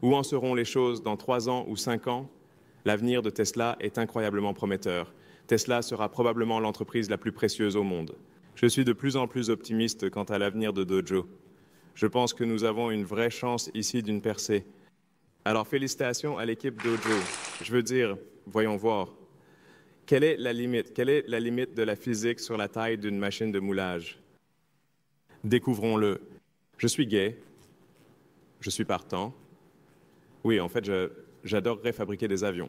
Où en seront les choses dans 3 ans ou 5 ans? L'avenir de Tesla est incroyablement prometteur. Tesla sera probablement l'entreprise la plus précieuse au monde. Je suis de plus en plus optimiste quant à l'avenir de Dojo. Je pense que nous avons une vraie chance ici d'une percée. Alors félicitations à l'équipe Dojo. Je veux dire, voyons voir. Quelle est la limite? Quelle est la limite de la physique sur la taille d'une machine de moulage? Découvrons-le. Je suis gay. Je suis partant. Oui, en fait, j'adorerais fabriquer des avions,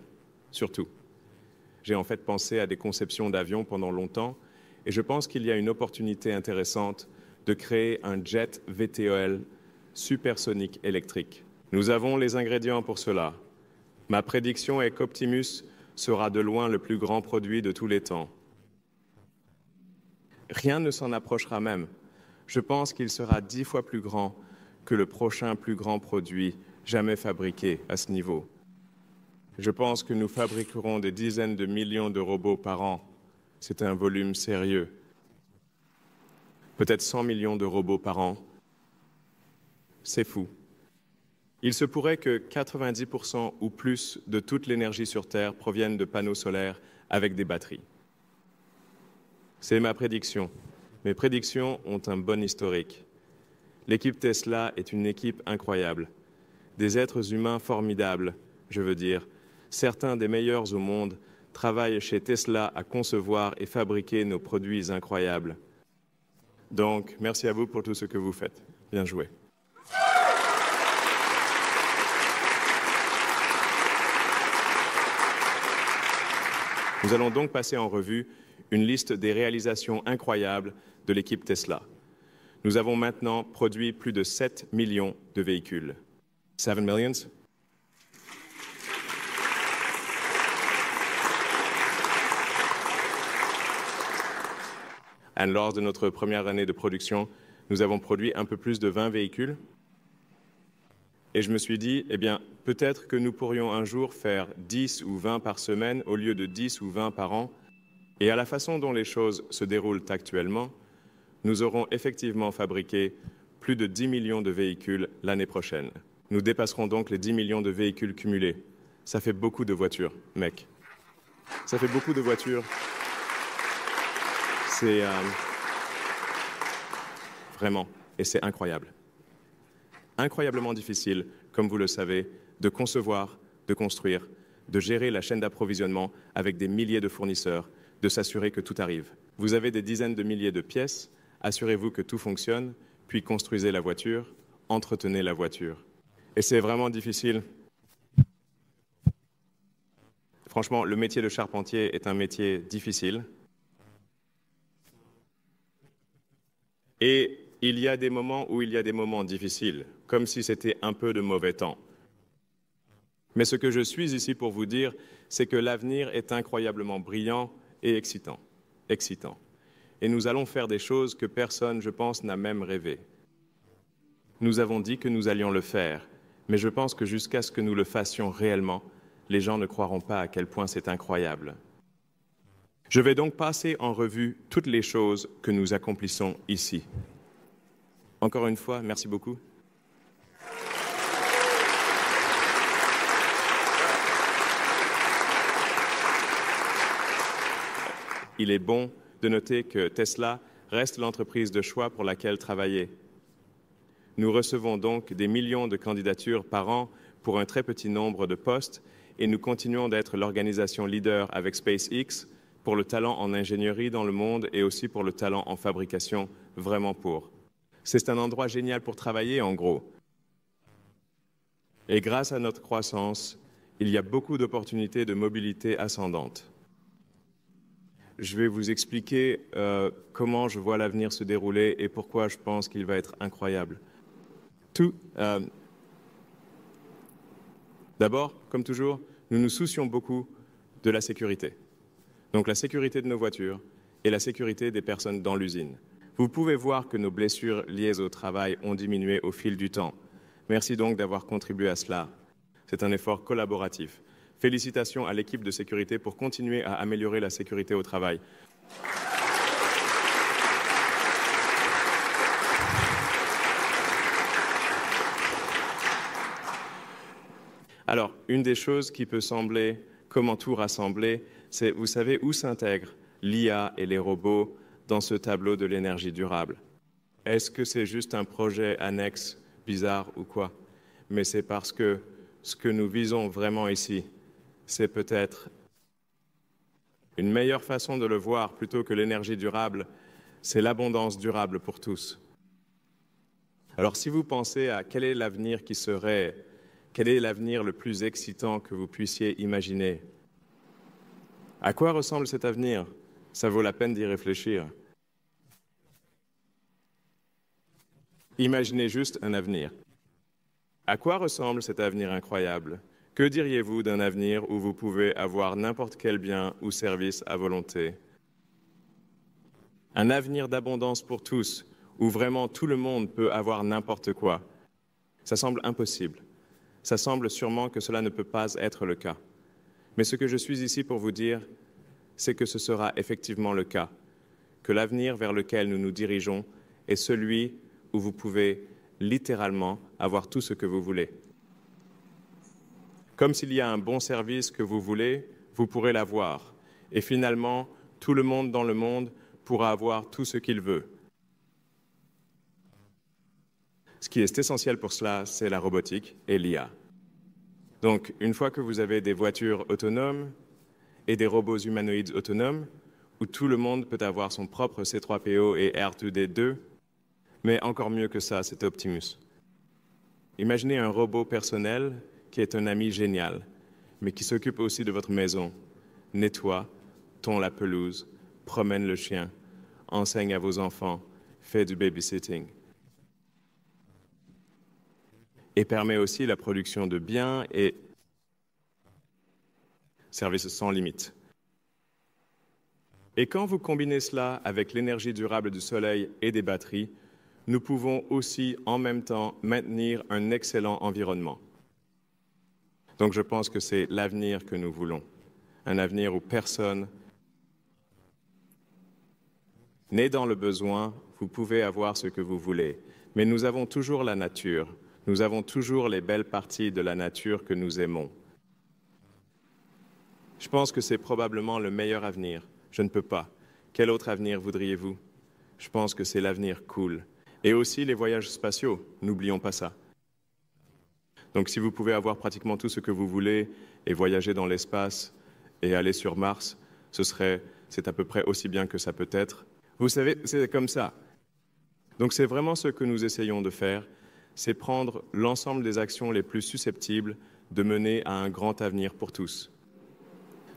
surtout. J'ai en fait pensé à des conceptions d'avions pendant longtemps et je pense qu'il y a une opportunité intéressante de créer un jet VTOL supersonique électrique. Nous avons les ingrédients pour cela. Ma prédiction est qu'Optimus sera de loin le plus grand produit de tous les temps. Rien ne s'en approchera même. Je pense qu'il sera 10 fois plus grand que le prochain plus grand produit jamais fabriqué à ce niveau. Je pense que nous fabriquerons des dizaines de millions de robots par an. C'est un volume sérieux. Peut-être 100 millions de robots par an. C'est fou. Il se pourrait que 90% ou plus de toute l'énergie sur Terre provienne de panneaux solaires avec des batteries. C'est ma prédiction. Mes prédictions ont un bon historique. L'équipe Tesla est une équipe incroyable. Des êtres humains formidables, je veux dire. Certains des meilleurs au monde travaillent chez Tesla à concevoir et fabriquer nos produits incroyables. Donc, merci à vous pour tout ce que vous faites. Bien joué. Nous allons donc passer en revue une liste des réalisations incroyables de l'équipe Tesla. Nous avons maintenant produit plus de 7 millions de véhicules. 7 millions. Et lors de notre première année de production, nous avons produit un peu plus de 20 véhicules. Et je me suis dit, eh bien, peut-être que nous pourrions un jour faire 10 ou 20 par semaine au lieu de 10 ou 20 par an. Et à la façon dont les choses se déroulent actuellement, nous aurons effectivement fabriqué plus de 10 millions de véhicules l'année prochaine. Nous dépasserons donc les 10 millions de véhicules cumulés. Ça fait beaucoup de voitures, mec. Ça fait beaucoup de voitures. C'est vraiment, et c'est incroyable. Incroyablement difficile, comme vous le savez, de concevoir, de construire, de gérer la chaîne d'approvisionnement avec des milliers de fournisseurs, de s'assurer que tout arrive. Vous avez des dizaines de milliers de pièces, assurez-vous que tout fonctionne, puis construisez la voiture, entretenez la voiture. Et c'est vraiment difficile. Franchement, le métier de charpentier est un métier difficile. Et il y a des moments où il y a des moments difficiles, comme si c'était un peu de mauvais temps. Mais ce que je suis ici pour vous dire, c'est que l'avenir est incroyablement brillant et excitant. Et nous allons faire des choses que personne, je pense, n'a même rêvé. Nous avons dit que nous allions le faire, mais je pense que jusqu'à ce que nous le fassions réellement, les gens ne croiront pas à quel point c'est incroyable. Je vais donc passer en revue toutes les choses que nous accomplissons ici. Encore une fois, merci beaucoup. Il est bon de noter que Tesla reste l'entreprise de choix pour laquelle travailler. Nous recevons donc des millions de candidatures par an pour un très petit nombre de postes et nous continuons d'être l'organisation leader avec SpaceX pour le talent en ingénierie dans le monde et aussi pour le talent en fabrication, vraiment pour. C'est un endroit génial pour travailler, en gros. Et grâce à notre croissance, il y a beaucoup d'opportunités de mobilité ascendante. Je vais vous expliquer comment je vois l'avenir se dérouler et pourquoi je pense qu'il va être incroyable. D'abord, comme toujours, nous nous soucions beaucoup de la sécurité. Donc la sécurité de nos voitures et la sécurité des personnes dans l'usine. Vous pouvez voir que nos blessures liées au travail ont diminué au fil du temps. Merci donc d'avoir contribué à cela. C'est un effort collaboratif. Félicitations à l'équipe de sécurité pour continuer à améliorer la sécurité au travail. Alors, une des choses qui peut sembler, comment tout rassembler, c'est, vous savez, où s'intègrent l'IA et les robots dans ce tableau de l'énergie durable. Est-ce que c'est juste un projet annexe bizarre ou quoi? Mais c'est parce que ce que nous visons vraiment ici, c'est peut-être une meilleure façon de le voir plutôt que l'énergie durable, c'est l'abondance durable pour tous. Alors si vous pensez à quel est l'avenir quel est l'avenir le plus excitant que vous puissiez imaginer? À quoi ressemble cet avenir? Ça vaut la peine d'y réfléchir. Imaginez juste un avenir. À quoi ressemble cet avenir incroyable? Que diriez-vous d'un avenir où vous pouvez avoir n'importe quel bien ou service à volonté? Un avenir d'abondance pour tous, où vraiment tout le monde peut avoir n'importe quoi. Ça semble impossible. Ça semble sûrement que cela ne peut pas être le cas. Mais ce que je suis ici pour vous dire, c'est que ce sera effectivement le cas, que l'avenir vers lequel nous nous dirigeons est celui où vous pouvez littéralement avoir tout ce que vous voulez. Comme s'il y a un bon service que vous voulez, vous pourrez l'avoir. Et finalement, tout le monde dans le monde pourra avoir tout ce qu'il veut. Ce qui est essentiel pour cela, c'est la robotique et l'IA. Donc, une fois que vous avez des voitures autonomes et des robots humanoïdes autonomes, où tout le monde peut avoir son propre C3PO et R2D2, mais encore mieux que ça, c'est Optimus. Imaginez un robot personnel qui est un ami génial, mais qui s'occupe aussi de votre maison, nettoie, tond la pelouse, promène le chien, enseigne à vos enfants, fait du babysitting. Et permet aussi la production de biens et services sans limite. Et quand vous combinez cela avec l'énergie durable du soleil et des batteries, nous pouvons aussi en même temps maintenir un excellent environnement. Donc je pense que c'est l'avenir que nous voulons, un avenir où personne n'est dans le besoin, vous pouvez avoir ce que vous voulez, mais nous avons toujours la nature, nous avons toujours les belles parties de la nature que nous aimons. Je pense que c'est probablement le meilleur avenir. Je ne peux pas. Quel autre avenir voudriez-vous? Je pense que c'est l'avenir cool. Et aussi les voyages spatiaux, n'oublions pas ça. Donc si vous pouvez avoir pratiquement tout ce que vous voulez et voyager dans l'espace et aller sur Mars, c'est à peu près aussi bien que ça peut être. Vous savez, c'est comme ça. Donc c'est vraiment ce que nous essayons de faire, c'est prendre l'ensemble des actions les plus susceptibles de mener à un grand avenir pour tous.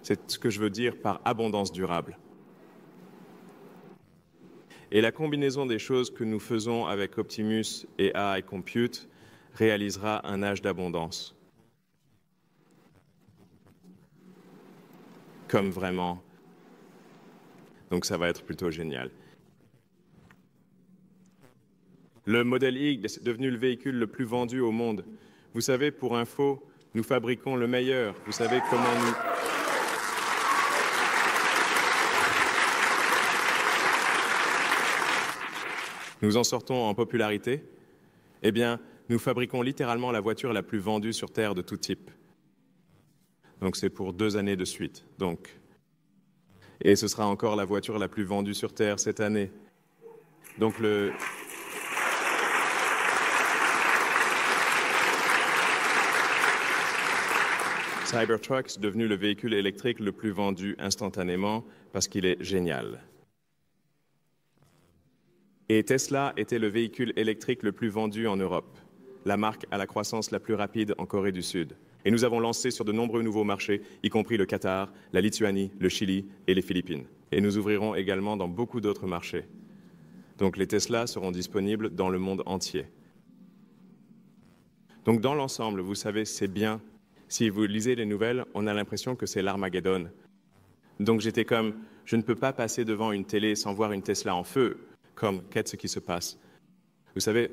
C'est ce que je veux dire par abondance durable. Et la combinaison des choses que nous faisons avec Optimus et AI Compute réalisera un âge d'abondance. Comme vraiment. Donc ça va être plutôt génial. Le modèle Y est devenu le véhicule le plus vendu au monde. Vous savez, pour info, nous fabriquons le meilleur. Vous savez comment nous en sortons en popularité? Eh bien, nous fabriquons littéralement la voiture la plus vendue sur Terre de tout type. Donc c'est pour 2 années de suite. Et ce sera encore la voiture la plus vendue sur Terre cette année. Donc le Cybertruck est devenu le véhicule électrique le plus vendu instantanément parce qu'il est génial. Et Tesla était le véhicule électrique le plus vendu en Europe, la marque à la croissance la plus rapide en Corée du Sud. Et nous avons lancé sur de nombreux nouveaux marchés, y compris le Qatar, la Lituanie, le Chili et les Philippines. Et nous ouvrirons également dans beaucoup d'autres marchés. Donc les Tesla seront disponibles dans le monde entier. Donc dans l'ensemble, vous savez, c'est bien. Si vous lisez les nouvelles, on a l'impression que c'est l'Armageddon. Donc j'étais comme, je ne peux pas passer devant une télé sans voir une Tesla en feu. Comme, qu'est-ce qui se passe? Vous savez,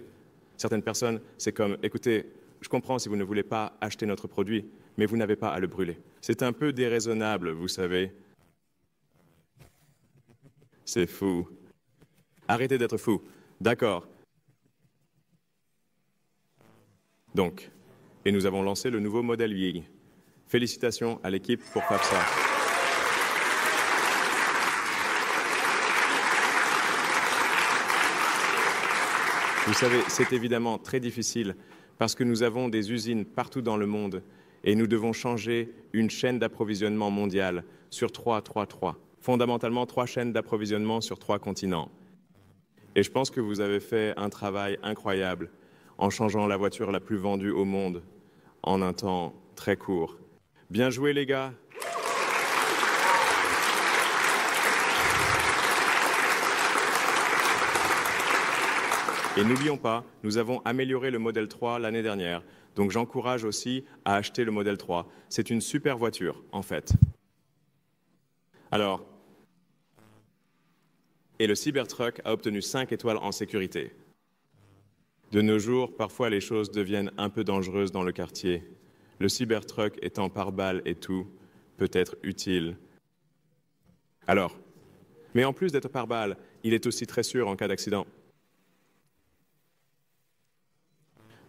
certaines personnes, c'est comme, écoutez, je comprends si vous ne voulez pas acheter notre produit, mais vous n'avez pas à le brûler. C'est un peu déraisonnable, vous savez. C'est fou. Arrêtez d'être fou. D'accord. Donc, Et nous avons lancé le nouveau modèle YIG. Félicitations à l'équipe pour FAFSA. Vous savez, c'est évidemment très difficile parce que nous avons des usines partout dans le monde et nous devons changer une chaîne d'approvisionnement mondiale sur 3. Fondamentalement, 3 chaînes d'approvisionnement sur 3 continents. Et je pense que vous avez fait un travail incroyable en changeant la voiture la plus vendue au monde en un temps très court. Bien joué, les gars! Et n'oublions pas, nous avons amélioré le modèle 3 l'année dernière. Donc j'encourage aussi à acheter le modèle 3. C'est une super voiture, en fait. Alors, et le Cybertruck a obtenu 5 étoiles en sécurité. De nos jours, parfois les choses deviennent un peu dangereuses dans le quartier. Le Cybertruck étant pare-balles et tout, peut être utile. Alors, mais en plus d'être pare-balles, il est aussi très sûr en cas d'accident.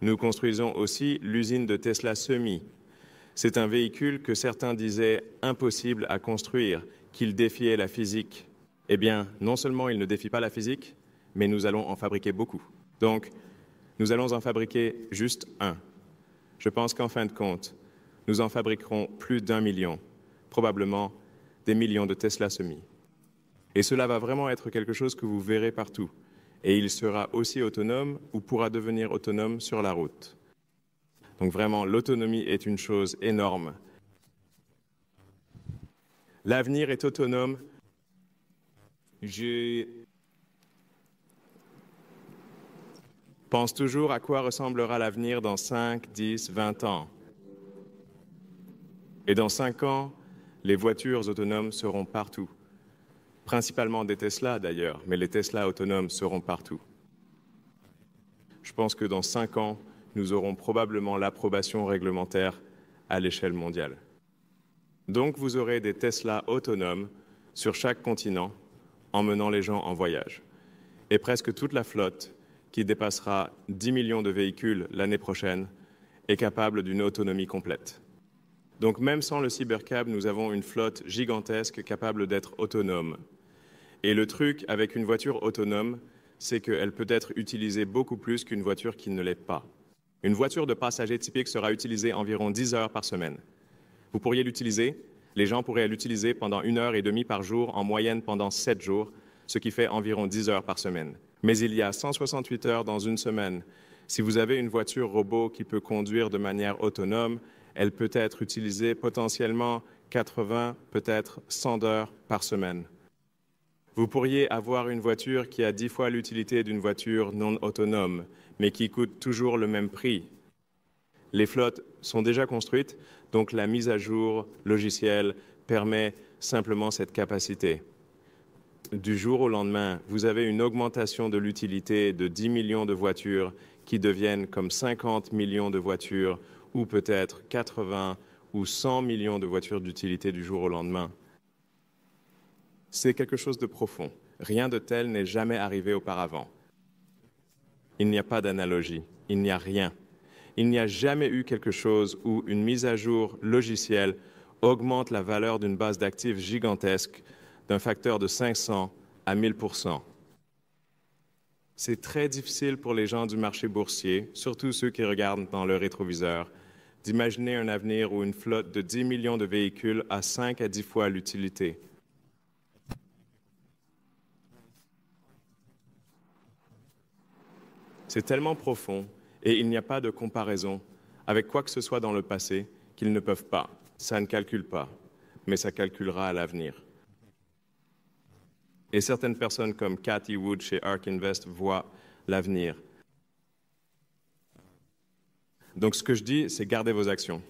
Nous construisons aussi l'usine de Tesla Semi. C'est un véhicule que certains disaient impossible à construire, qu'il défiait la physique. Eh bien, non seulement il ne défie pas la physique, mais nous allons en fabriquer beaucoup. Donc, nous allons en fabriquer juste un. Je pense qu'en fin de compte, nous en fabriquerons plus d'1 million, probablement des millions de Tesla Semi. Et cela va vraiment être quelque chose que vous verrez partout. Et il sera aussi autonome ou pourra devenir autonome sur la route. Donc vraiment, l'autonomie est une chose énorme. L'avenir est autonome. Je pense toujours à quoi ressemblera l'avenir dans 5, 10, 20 ans. Et dans 5 ans, les voitures autonomes seront partout. Principalement des Tesla d'ailleurs, mais les Tesla autonomes seront partout. Je pense que dans 5 ans, nous aurons probablement l'approbation réglementaire à l'échelle mondiale. Donc vous aurez des Tesla autonomes sur chaque continent, emmenant les gens en voyage. Et presque toute la flotte, qui dépassera 10 millions de véhicules l'année prochaine, est capable d'une autonomie complète. Donc même sans le Cybercab, nous avons une flotte gigantesque capable d'être autonome. Et le truc avec une voiture autonome, c'est qu'elle peut être utilisée beaucoup plus qu'une voiture qui ne l'est pas. Une voiture de passager typique sera utilisée environ 10 heures par semaine. Vous pourriez l'utiliser, les gens pourraient l'utiliser pendant 1h30 par jour, en moyenne pendant 7 jours, ce qui fait environ 10 heures par semaine. Mais il y a 168 heures dans une semaine. Si vous avez une voiture robot qui peut conduire de manière autonome, elle peut être utilisée potentiellement 80, peut-être 100 heures par semaine. Vous pourriez avoir une voiture qui a 10 fois l'utilité d'une voiture non autonome, mais qui coûte toujours le même prix. Les flottes sont déjà construites, donc la mise à jour logicielle permet simplement cette capacité. Du jour au lendemain, vous avez une augmentation de l'utilité de 10 millions de voitures qui deviennent comme 50 millions de voitures, ou peut-être 80 ou 100 millions de voitures d'utilité du jour au lendemain. C'est quelque chose de profond. Rien de tel n'est jamais arrivé auparavant. Il n'y a pas d'analogie, il n'y a rien. Il n'y a jamais eu quelque chose où une mise à jour logicielle augmente la valeur d'une base d'actifs gigantesque d'un facteur de 500 à 1000%. C'est très difficile pour les gens du marché boursier, surtout ceux qui regardent dans le rétroviseur, d'imaginer un avenir où une flotte de 10 millions de véhicules a 5 à 10 fois l'utilité. C'est tellement profond et il n'y a pas de comparaison avec quoi que ce soit dans le passé qu'ils ne peuvent pas. Ça ne calcule pas, mais ça calculera à l'avenir. Et certaines personnes comme Cathy Wood chez ARK Invest voient l'avenir. Donc ce que je dis, c'est gardez vos actions.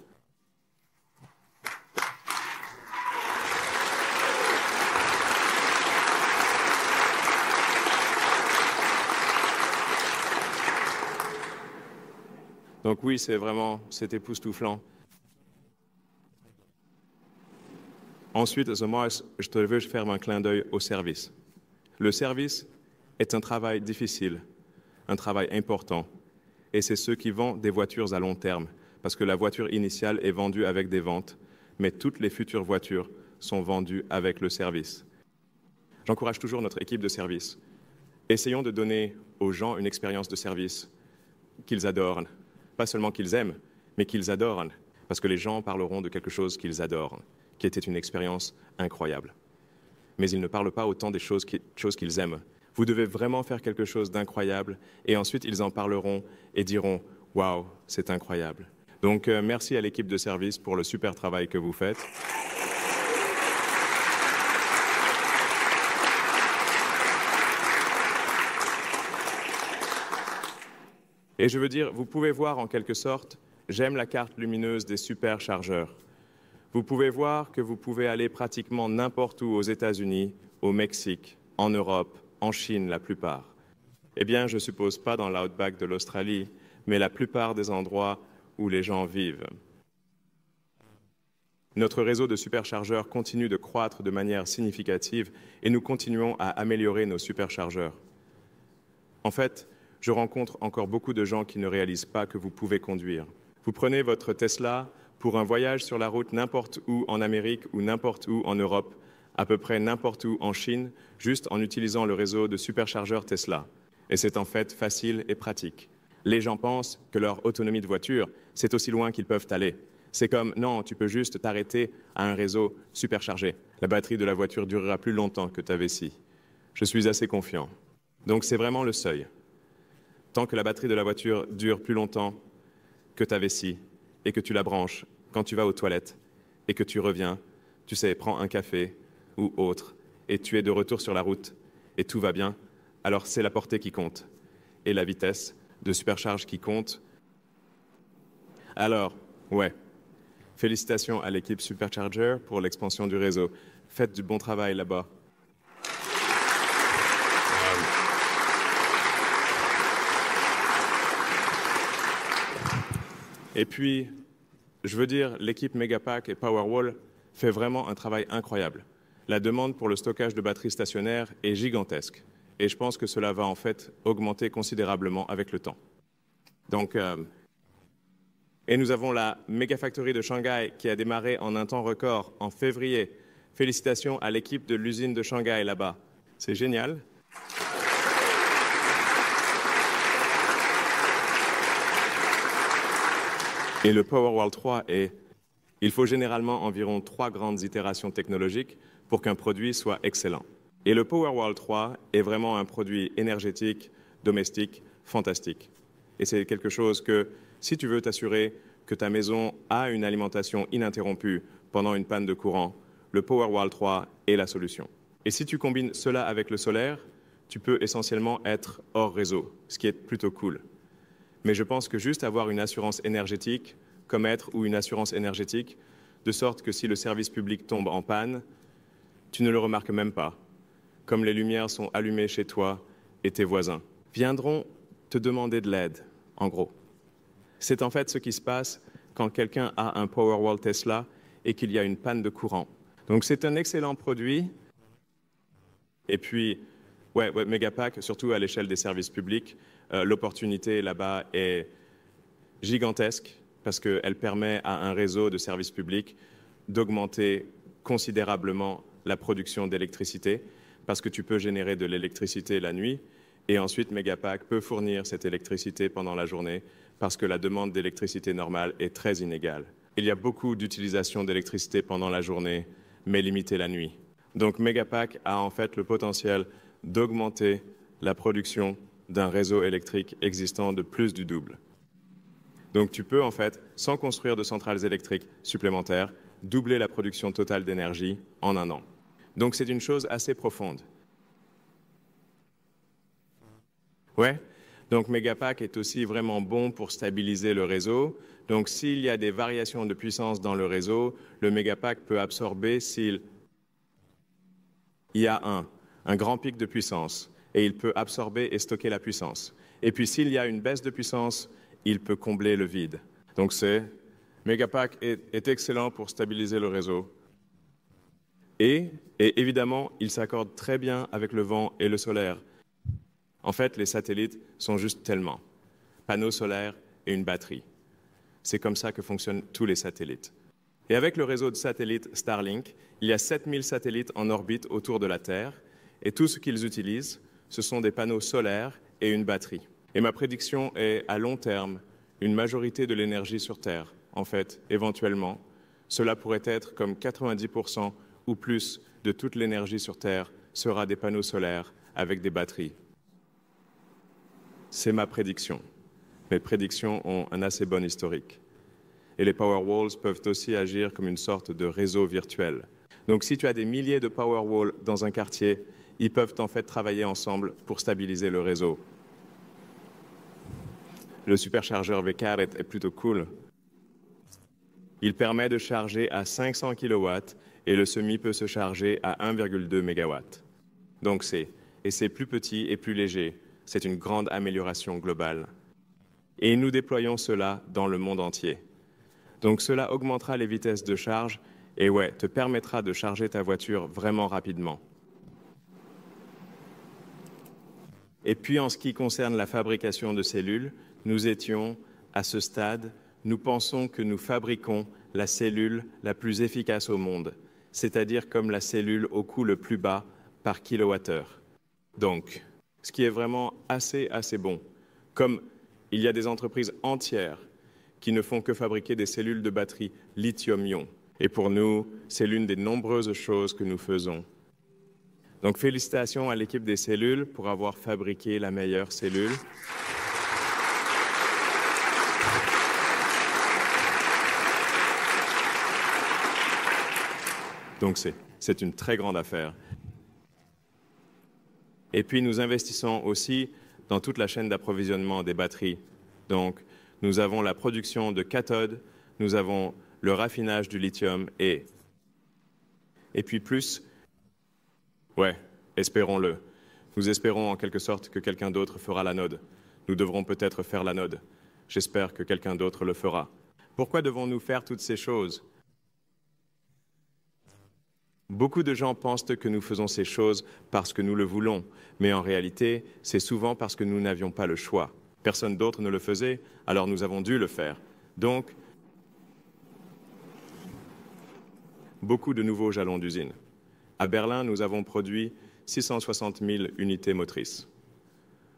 Donc oui, c'est époustouflant. Ensuite, moi, je te veux faire un clin d'œil au service. Le service est un travail difficile, un travail important. Et c'est ceux qui vendent des voitures à long terme. parce que la voiture initiale est vendue avec des ventes, mais toutes les futures voitures sont vendues avec le service. J'encourage toujours notre équipe de service. Essayons de donner aux gens une expérience de service qu'ils adorent. Pas seulement qu'ils aiment, mais qu'ils adorent, parce que les gens parleront de quelque chose qu'ils adorent, qui était une expérience incroyable. Mais ils ne parlent pas autant des choses qu'ils aiment. Vous devez vraiment faire quelque chose d'incroyable, et ensuite ils en parleront et diront « Waouh, c'est incroyable ». Donc merci à l'équipe de service pour le super travail que vous faites. Et je veux dire, vous pouvez voir en quelque sorte, j'aime la carte lumineuse des superchargeurs. Vous pouvez voir que vous pouvez aller pratiquement n'importe où aux États-Unis, au Mexique, en Europe, en Chine la plupart. Eh bien, je suppose pas dans l'outback de l'Australie, mais la plupart des endroits où les gens vivent. Notre réseau de superchargeurs continue de croître de manière significative et nous continuons à améliorer nos superchargeurs. En fait, je rencontre encore beaucoup de gens qui ne réalisent pas que vous pouvez conduire. Vous prenez votre Tesla pour un voyage sur la route n'importe où en Amérique ou n'importe où en Europe, à peu près n'importe où en Chine, juste en utilisant le réseau de superchargeurs Tesla. Et c'est en fait facile et pratique. Les gens pensent que leur autonomie de voiture, c'est aussi loin qu'ils peuvent aller. C'est comme, non, tu peux juste t'arrêter à un réseau superchargé. La batterie de la voiture durera plus longtemps que ta vessie. Je suis assez confiant. Donc c'est vraiment le seuil. Tant que la batterie de la voiture dure plus longtemps que ta vessie et que tu la branches quand tu vas aux toilettes et que tu reviens, tu sais, prends un café ou autre et tu es de retour sur la route et tout va bien, alors c'est la portée qui compte et la vitesse de supercharge qui compte. Alors, ouais, félicitations à l'équipe Supercharger pour l'expansion du réseau. Faites du bon travail là-bas. Et puis, je veux dire, l'équipe Megapack et Powerwall fait vraiment un travail incroyable. La demande pour le stockage de batteries stationnaires est gigantesque. Et je pense que cela va en fait augmenter considérablement avec le temps. Donc, et nous avons la Megafactory de Shanghai qui a démarré en un temps record en février. Félicitations à l'équipe de l'usine de Shanghai là-bas. C'est génial. Et le Powerwall 3 il faut généralement environ 3 grandes itérations technologiques pour qu'un produit soit excellent. Et le Powerwall 3 est vraiment un produit énergétique, domestique, fantastique. Et c'est quelque chose que, si tu veux t'assurer que ta maison a une alimentation ininterrompue pendant une panne de courant, le Powerwall 3 est la solution. Et si tu combines cela avec le solaire, tu peux essentiellement être hors réseau, ce qui est plutôt cool. Mais je pense que juste avoir une assurance énergétique, comme être ou une assurance énergétique, de sorte que si le service public tombe en panne, tu ne le remarques même pas, comme les lumières sont allumées chez toi et tes voisins, viendront te demander de l'aide, en gros. C'est en fait ce qui se passe quand quelqu'un a un Powerwall Tesla et qu'il y a une panne de courant. Donc c'est un excellent produit. Et puis, ouais, Megapack, surtout à l'échelle des services publics, l'opportunité là-bas est gigantesque parce qu'elle permet à un réseau de services publics d'augmenter considérablement la production d'électricité parce que tu peux générer de l'électricité la nuit et ensuite Megapack peut fournir cette électricité pendant la journée parce que la demande d'électricité normale est très inégale. Il y a beaucoup d'utilisation d'électricité pendant la journée, mais limitée la nuit. Donc Megapack a en fait le potentiel d'augmenter la production d'un réseau électrique existant de plus du double. Donc tu peux en fait, sans construire de centrales électriques supplémentaires, doubler la production totale d'énergie en un an. Donc c'est une chose assez profonde. Ouais, donc Megapack est aussi vraiment bon pour stabiliser le réseau. Donc s'il y a des variations de puissance dans le réseau, le Megapack peut absorber s'il y a un grand pic de puissance et il peut absorber et stocker la puissance. Et puis s'il y a une baisse de puissance, il peut combler le vide. Donc Megapack est excellent pour stabiliser le réseau. Et évidemment, il s'accorde très bien avec le vent et le solaire. En fait, les satellites sont juste tellement. Panneaux solaires et une batterie. C'est comme ça que fonctionnent tous les satellites. Et avec le réseau de satellites Starlink, il y a 7000 satellites en orbite autour de la Terre, et tout ce qu'ils utilisent, ce sont des panneaux solaires et une batterie. Et ma prédiction est, à long terme, une majorité de l'énergie sur Terre. En fait, éventuellement, cela pourrait être comme 90% ou plus de toute l'énergie sur Terre sera des panneaux solaires avec des batteries. C'est ma prédiction. Mes prédictions ont un assez bon historique. Et les Powerwalls peuvent aussi agir comme une sorte de réseau virtuel. Donc si tu as des milliers de Powerwalls dans un quartier, ils peuvent en fait travailler ensemble pour stabiliser le réseau. Le superchargeur V4 est plutôt cool. Il permet de charger à 500 kW et le semi peut se charger à 1,2 MW. Donc c'est plus petit et plus léger. C'est une grande amélioration globale. Et nous déployons cela dans le monde entier. Donc cela augmentera les vitesses de charge et te permettra de charger ta voiture vraiment rapidement. Et puis en ce qui concerne la fabrication de cellules, nous étions à ce stade, nous pensons que nous fabriquons la cellule la plus efficace au monde, c'est-à-dire comme la cellule au coût le plus bas par kilowattheure. Donc, ce qui est vraiment assez bon. Comme il y a des entreprises entières qui ne font que fabriquer des cellules de batterie lithium-ion. Et pour nous, c'est l'une des nombreuses choses que nous faisons. Donc, félicitations à l'équipe des cellules pour avoir fabriqué la meilleure cellule. Donc, c'est une très grande affaire. Et puis, nous investissons aussi dans toute la chaîne d'approvisionnement des batteries. Donc, nous avons la production de cathodes, nous avons le raffinage du lithium et puis plus, espérons-le. Nous espérons en quelque sorte que quelqu'un d'autre fera l'anode. Nous devrons peut-être faire l'anode. J'espère que quelqu'un d'autre le fera. Pourquoi devons-nous faire toutes ces choses ? Beaucoup de gens pensent que nous faisons ces choses parce que nous le voulons, mais en réalité, c'est souvent parce que nous n'avions pas le choix. Personne d'autre ne le faisait, alors nous avons dû le faire. Donc, beaucoup de nouveaux jalons d'usine. À Berlin, nous avons produit 660 000 unités motrices.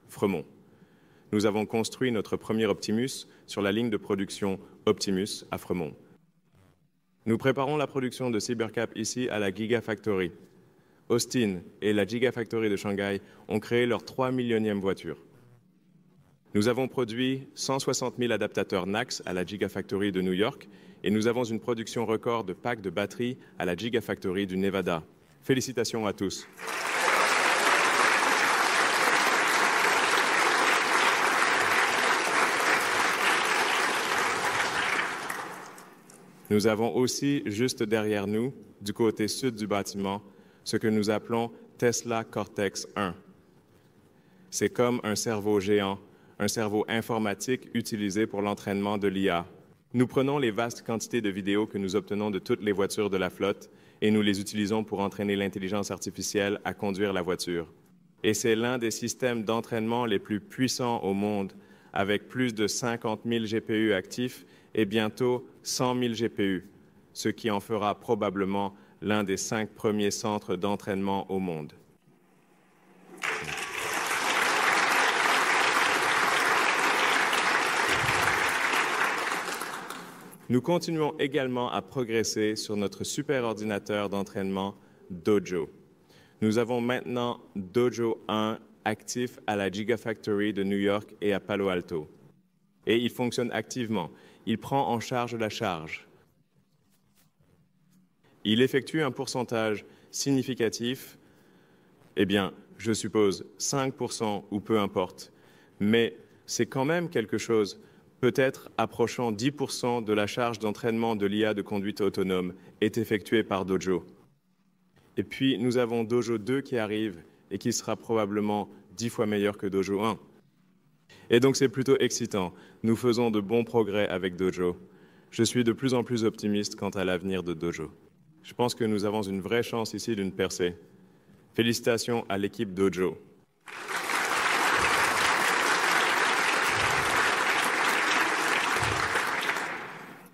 Fremont. Nous avons construit notre premier Optimus sur la ligne de production Optimus à Fremont. Nous préparons la production de Cybercab ici à la Gigafactory. Austin et la Gigafactory de Shanghai ont créé leur 3 millionième voiture. Nous avons produit 160 000 adaptateurs NACS à la Gigafactory de New York et nous avons une production record de packs de batteries à la Gigafactory du Nevada. Félicitations à tous. Nous avons aussi, juste derrière nous, du côté sud du bâtiment, ce que nous appelons Tesla Cortex 1. C'est comme un cerveau géant, un cerveau informatique utilisé pour l'entraînement de l'IA. Nous prenons les vastes quantités de vidéos que nous obtenons de toutes les voitures de la flotte et nous les utilisons pour entraîner l'intelligence artificielle à conduire la voiture. Et c'est l'un des systèmes d'entraînement les plus puissants au monde, avec plus de 50 000 GPU actifs et bientôt 100 000 GPU, ce qui en fera probablement l'un des 5 premiers centres d'entraînement au monde. Nous continuons également à progresser sur notre superordinateur d'entraînement Dojo. Nous avons maintenant Dojo 1 actif à la Gigafactory de New York et à Palo Alto. Et il fonctionne activement. Il prend en charge la charge. Il effectue un pourcentage significatif, je suppose 5% ou peu importe, mais c'est quand même quelque chose, peut-être approchant 10% de la charge d'entraînement de l'IA de conduite autonome est effectuée par Dojo. Et puis nous avons Dojo 2 qui arrive et qui sera probablement 10 fois meilleur que Dojo 1. Et donc c'est plutôt excitant. Nous faisons de bons progrès avec Dojo. Je suis de plus en plus optimiste quant à l'avenir de Dojo. Je pense que nous avons une vraie chance ici d'une percée. Félicitations à l'équipe Dojo.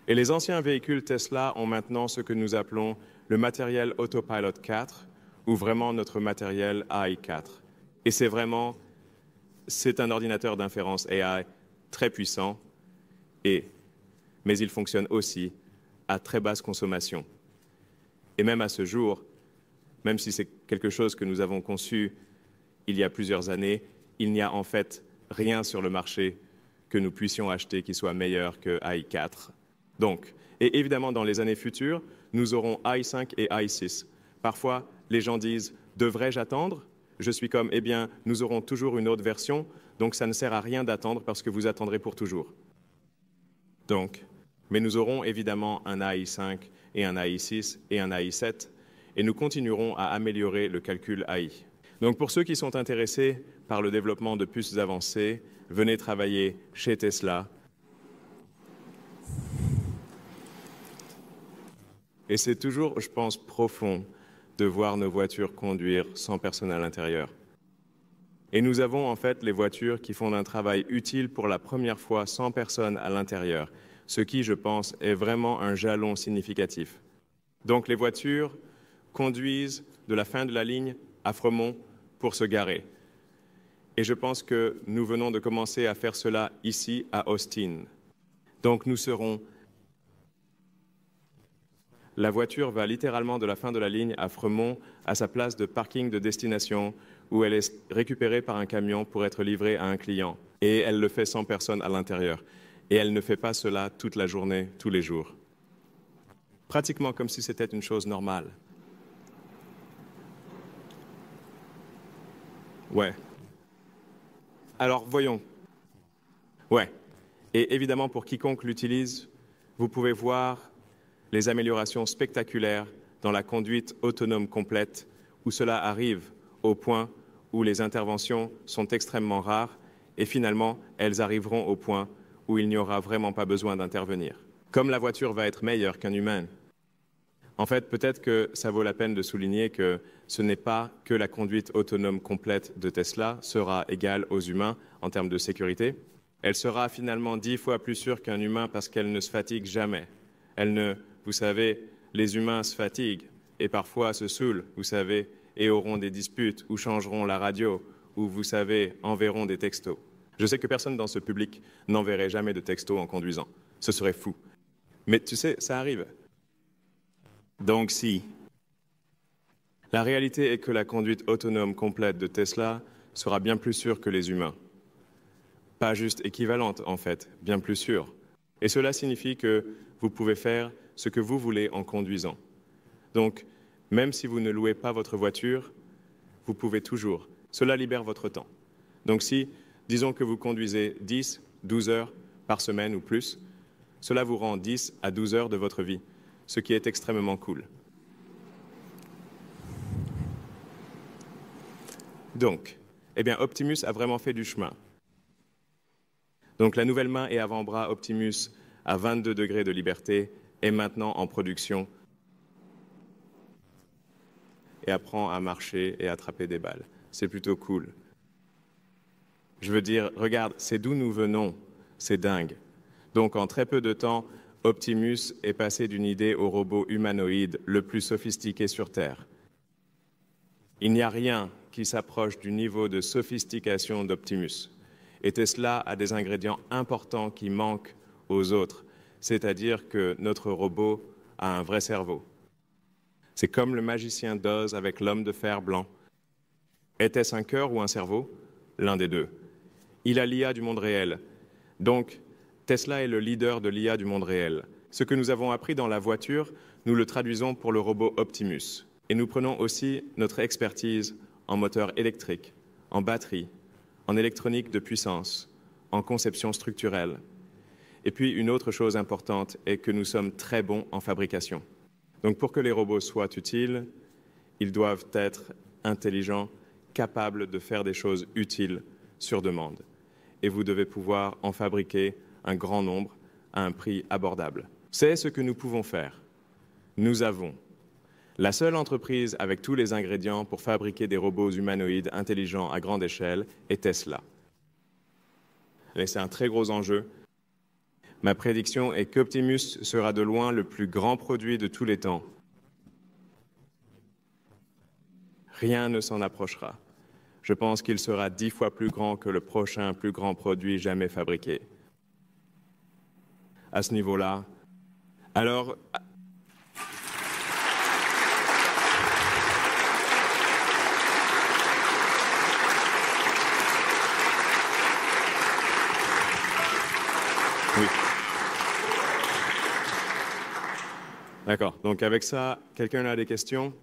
Et les anciens véhicules Tesla ont maintenant ce que nous appelons le matériel Autopilot 4, ou vraiment notre matériel AI 4. Et c'est un ordinateur d'inférence AI très puissant, mais il fonctionne aussi à très basse consommation. Et même à ce jour, même si c'est quelque chose que nous avons conçu il y a plusieurs années, il n'y a en fait rien sur le marché que nous puissions acheter qui soit meilleur que AI 4. Donc, et évidemment, dans les années futures, nous aurons AI 5 et AI 6. Parfois, les gens disent « devrais-je attendre ?» Je suis comme « eh bien, nous aurons toujours une autre version, donc ça ne sert à rien d'attendre parce que vous attendrez pour toujours. » Donc, mais nous aurons évidemment un AI 5 et un AI 6 et un AI 7, et nous continuerons à améliorer le calcul AI. Donc pour ceux qui sont intéressés par le développement de puces avancées, venez travailler chez Tesla. Et c'est toujours, je pense, profond de voir nos voitures conduire sans personne à l'intérieur. Et nous avons en fait les voitures qui font un travail utile pour la première fois sans personne à l'intérieur, ce qui, je pense, est vraiment un jalon significatif. Donc les voitures conduisent de la fin de la ligne à Fremont pour se garer. Et je pense que nous venons de commencer à faire cela ici à Austin. Donc nous serons... La voiture va littéralement de la fin de la ligne à Fremont à sa place de parking de destination où elle est récupérée par un camion pour être livrée à un client. Et elle le fait sans personne à l'intérieur. Et elle ne fait pas cela toute la journée, tous les jours. Pratiquement comme si c'était une chose normale. Ouais. Alors, voyons. Ouais. Et évidemment, pour quiconque l'utilise, vous pouvez voir les améliorations spectaculaires dans la conduite autonome complète, où cela arrive au point où les interventions sont extrêmement rares, et finalement, elles arriveront au point où il n'y aura vraiment pas besoin d'intervenir. Comme la voiture va être meilleure qu'un humain, en fait, peut-être que ça vaut la peine de souligner que ce n'est pas que la conduite autonome complète de Tesla sera égale aux humains en termes de sécurité. Elle sera finalement 10 fois plus sûre qu'un humain parce qu'elle ne se fatigue jamais. Vous savez, les humains se fatiguent et parfois se saoulent, vous savez, et auront des disputes ou changeront la radio ou, vous savez, enverront des textos. Je sais que personne dans ce public n'enverrait jamais de textos en conduisant. Ce serait fou. Mais tu sais, ça arrive. Donc si. La réalité est que la conduite autonome complète de Tesla sera bien plus sûre que les humains. Pas juste équivalente, en fait, bien plus sûre. Et cela signifie que vous pouvez faire ce que vous voulez en conduisant. Donc, même si vous ne louez pas votre voiture, vous pouvez toujours. Cela libère votre temps. Donc si, disons que vous conduisez 10, 12 heures par semaine ou plus, cela vous rend 10 à 12 heures de votre vie, ce qui est extrêmement cool. Donc, eh bien, Optimus a vraiment fait du chemin. Donc la nouvelle main et avant-bras Optimus à 22 degrés de liberté est maintenant en production et apprend à marcher et attraper des balles. C'est plutôt cool. Je veux dire, regarde, c'est d'où nous venons, c'est dingue. Donc en très peu de temps, Optimus est passé d'une idée au robot humanoïde le plus sophistiqué sur Terre. Il n'y a rien qui s'approche du niveau de sophistication d'Optimus. Et Tesla a des ingrédients importants qui manquent aux autres, c'est-à-dire que notre robot a un vrai cerveau. C'est comme le magicien d'Oz avec l'homme de fer blanc. Était-ce un cœur ou un cerveau? L'un des deux. Il a l'IA du monde réel. Donc, Tesla est le leader de l'IA du monde réel. Ce que nous avons appris dans la voiture, nous le traduisons pour le robot Optimus. Et nous prenons aussi notre expertise en moteur électrique, en batterie, en électronique de puissance, en conception structurelle. Et puis, une autre chose importante est que nous sommes très bons en fabrication. Donc, pour que les robots soient utiles, ils doivent être intelligents, capables de faire des choses utiles sur demande. Et vous devez pouvoir en fabriquer un grand nombre à un prix abordable. C'est ce que nous pouvons faire. Nous avons la seule entreprise avec tous les ingrédients pour fabriquer des robots humanoïdes intelligents à grande échelle est Tesla. Et c'est un très gros enjeu. Ma prédiction est qu'Optimus sera de loin le plus grand produit de tous les temps. Rien ne s'en approchera. Je pense qu'il sera 10 fois plus grand que le prochain plus grand produit jamais fabriqué. À ce niveau-là, alors... Oui. D'accord. Donc avec ça, quelqu'un a des questions?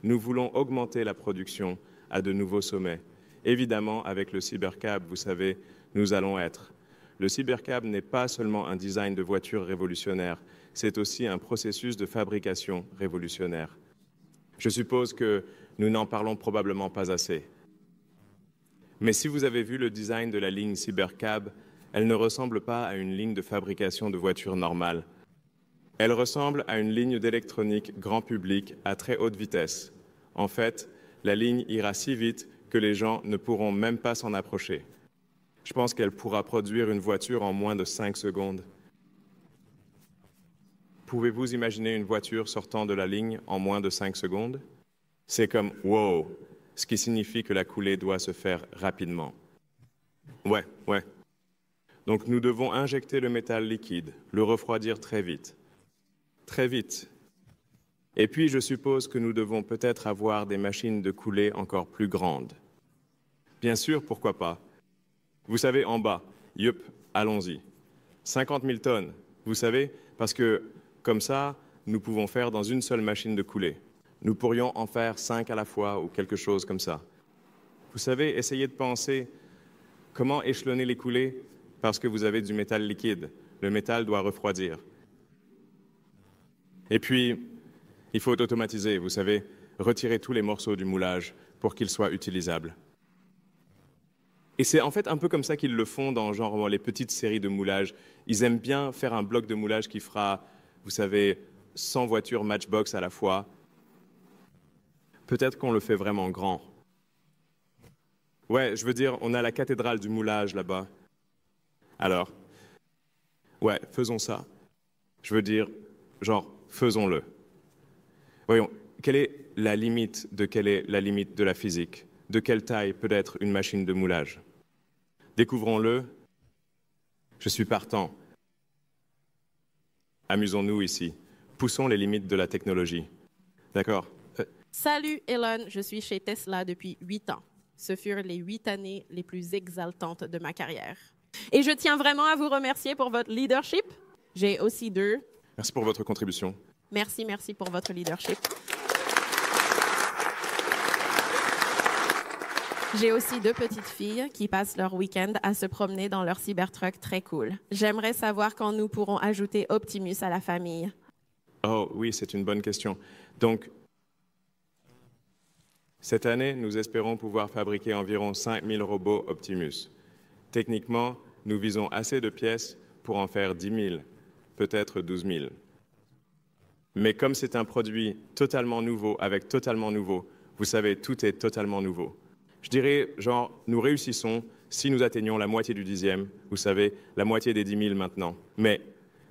Nous voulons augmenter la production à de nouveaux sommets. Évidemment, avec le Cybercab, vous savez, nous allons être. Le Cybercab n'est pas seulement un design de voiture révolutionnaire, c'est aussi un processus de fabrication révolutionnaire. Je suppose que nous n'en parlons probablement pas assez. Mais si vous avez vu le design de la ligne Cybercab, elle ne ressemble pas à une ligne de fabrication de voitures normale. Elle ressemble à une ligne d'électronique grand public à très haute vitesse. En fait, la ligne ira si vite que les gens ne pourront même pas s'en approcher. Je pense qu'elle pourra produire une voiture en moins de 5 secondes. Pouvez-vous imaginer une voiture sortant de la ligne en moins de 5 secondes? C'est comme « wow », ce qui signifie que la coulée doit se faire rapidement. Ouais. Donc nous devons injecter le métal liquide, le refroidir très vite. Très vite. Et puis je suppose que nous devons peut-être avoir des machines de coulée encore plus grandes. Bien sûr, pourquoi pas. Vous savez, en bas, yup, allons-y. 50 000 tonnes, vous savez, parce que comme ça, nous pouvons faire dans une seule machine de coulée. Nous pourrions en faire 5 à la fois ou quelque chose comme ça. Vous savez, essayez de penser comment échelonner les coulées parce que vous avez du métal liquide. Le métal doit refroidir. Et puis, il faut automatiser, vous savez, retirer tous les morceaux du moulage pour qu'ils soient utilisables. Et c'est en fait un peu comme ça qu'ils le font dans genre les petites séries de moulage. Ils aiment bien faire un bloc de moulage qui fera, vous savez, 100 voitures Matchbox à la fois. Peut-être qu'on le fait vraiment grand. Ouais, je veux dire, on a la cathédrale du moulage là-bas. Alors, ouais, faisons ça. Je veux dire, genre, faisons-le. Voyons, quelle est la limite de la physique? De quelle taille peut être une machine de moulage? Découvrons-le. Je suis partant. Amusons-nous ici. Poussons les limites de la technologie. D'accord? Salut Elon, je suis chez Tesla depuis 8 ans. Ce furent les 8 années les plus exaltantes de ma carrière. Et je tiens vraiment à vous remercier pour votre leadership. J'ai aussi deux. Merci pour votre contribution. Merci pour votre leadership. J'ai aussi deux petites filles qui passent leur week-end à se promener dans leur Cybertruck très cool. J'aimerais savoir quand nous pourrons ajouter Optimus à la famille. Oh oui, c'est une bonne question. Donc, cette année, nous espérons pouvoir fabriquer environ 5000 robots Optimus. Techniquement, nous visons assez de pièces pour en faire 10 000, peut-être 12 000. Mais comme c'est un produit totalement nouveau, avec totalement nouveau, vous savez, tout est totalement nouveau. Je dirais, genre, nous réussissons si nous atteignons la moitié du 10e, vous savez, la moitié des 10 000 maintenant. Mais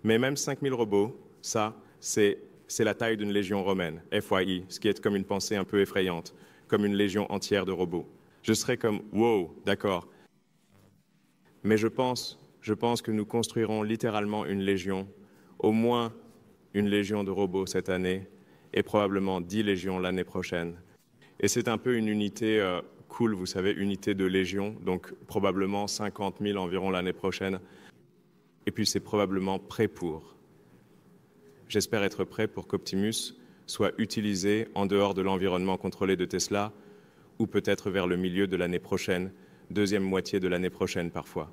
même 5 000 robots, ça, c'est la taille d'une légion romaine, FYI, ce qui est comme une pensée un peu effrayante, comme une légion entière de robots. Je serais comme, wow, d'accord. Mais je pense que nous construirons littéralement une légion, au moins une légion de robots cette année, et probablement 10 légions l'année prochaine. Et c'est un peu une unité cool, vous savez, unité de légion, donc probablement 50 000 environ l'année prochaine. Et puis c'est probablement prêt pour. J'espère être prêt pour qu'Optimus soit utilisé en dehors de l'environnement contrôlé de Tesla, ou peut-être vers le milieu de l'année prochaine, deuxième moitié de l'année prochaine parfois.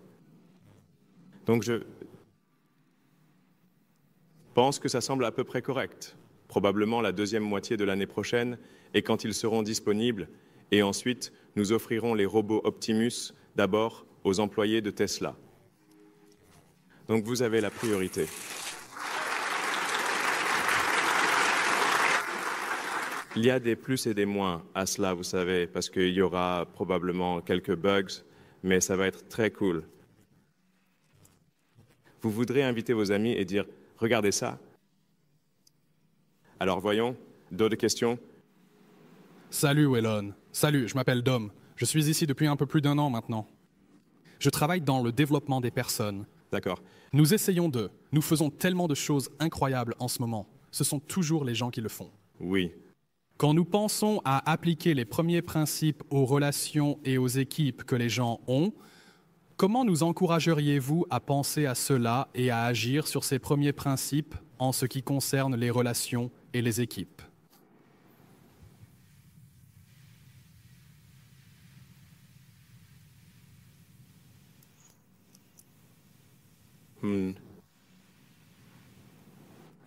Donc je pense que ça semble à peu près correct. Probablement la deuxième moitié de l'année prochaine, et quand ils seront disponibles, et ensuite nous offrirons les robots Optimus d'abord aux employés de Tesla. Donc vous avez la priorité. Il y a des plus et des moins à cela, vous savez, parce qu'il y aura probablement quelques bugs, mais ça va être très cool. Vous voudrez inviter vos amis et dire « Regardez ça ». Alors voyons, d'autres questions? Salut Wellon. Salut, je m'appelle Dom. Je suis ici depuis un peu plus d'1 an maintenant. Je travaille dans le développement des personnes. D'accord. Nous essayons de. Nous faisons tellement de choses incroyables en ce moment. Ce sont toujours les gens qui le font. Oui. Quand nous pensons à appliquer les premiers principes aux relations et aux équipes que les gens ont, comment nous encourageriez-vous à penser à cela et à agir sur ces premiers principes en ce qui concerne les relations et les équipes?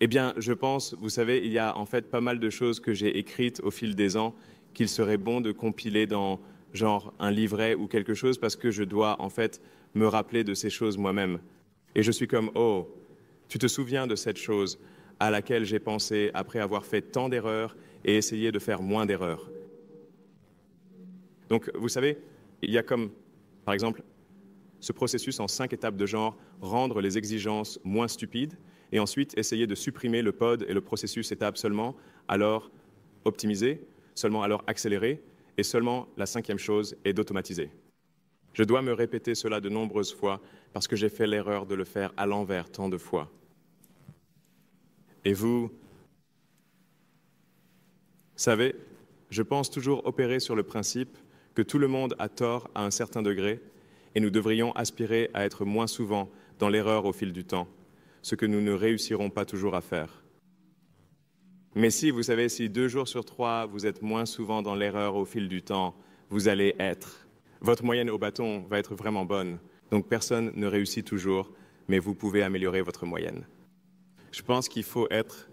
Eh bien, je pense, vous savez, il y a en fait pas mal de choses que j'ai écrites au fil des ans qu'il serait bon de compiler dans genre un livret ou quelque chose parce que je dois en fait me rappeler de ces choses moi-même. Et je suis comme, oh, tu te souviens de cette chose à laquelle j'ai pensé après avoir fait tant d'erreurs et essayé de faire moins d'erreurs. Donc, vous savez, il y a comme, par exemple, ce processus en 5 étapes de genre, rendre les exigences moins stupides, et ensuite essayer de supprimer le pod et le processus étape seulement, alors optimiser, seulement alors accélérer, et seulement la 5e chose est d'automatiser. Je dois me répéter cela de nombreuses fois parce que j'ai fait l'erreur de le faire à l'envers tant de fois. Et vous savez, je pense toujours opérer sur le principe que tout le monde a tort à un certain degré et nous devrions aspirer à être moins souvent dans l'erreur au fil du temps, ce que nous ne réussirons pas toujours à faire. Mais si, vous savez, si 2 jours sur 3, vous êtes moins souvent dans l'erreur au fil du temps, vous allez être. Votre moyenne au bâton va être vraiment bonne. Donc personne ne réussit toujours, mais vous pouvez améliorer votre moyenne. Je pense qu'il faut être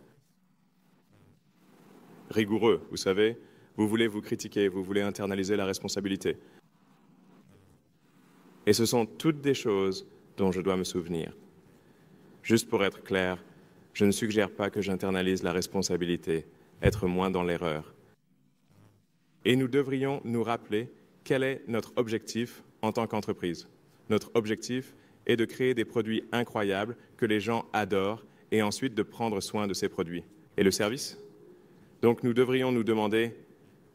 rigoureux, vous savez. Vous voulez vous critiquer, vous voulez internaliser la responsabilité. Et ce sont toutes des choses dont je dois me souvenir. Juste pour être clair, je ne suggère pas que j'internalise la responsabilité, être moins dans l'erreur. Et nous devrions nous rappeler quel est notre objectif en tant qu'entreprise. Notre objectif est de créer des produits incroyables que les gens adorent et ensuite de prendre soin de ces produits. Et le service? Donc nous devrions nous demander,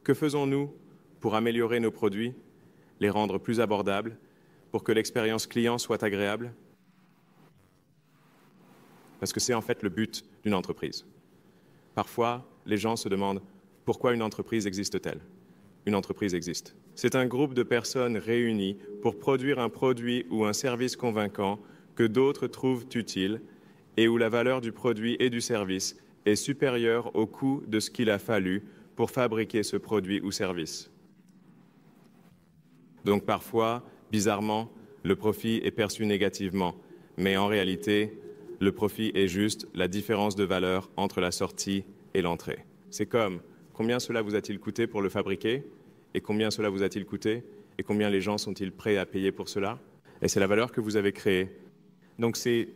que faisons-nous pour améliorer nos produits, les rendre plus abordables, pour que l'expérience client soit agréable? Parce que c'est en fait le but d'une entreprise. Parfois, les gens se demandent pourquoi une entreprise existe-t-elle? Une entreprise existe. C'est un groupe de personnes réunies pour produire un produit ou un service convaincant que d'autres trouvent utile et où la valeur du produit et du service est supérieure au coût de ce qu'il a fallu pour fabriquer ce produit ou service. Donc parfois, bizarrement, le profit est perçu négativement, mais en réalité, le profit est juste la différence de valeur entre la sortie et l'entrée. C'est comme combien cela vous a-t-il coûté pour le fabriquer et combien cela vous a-t-il coûté et combien les gens sont-ils prêts à payer pour cela? Et c'est la valeur que vous avez créée. Donc c'est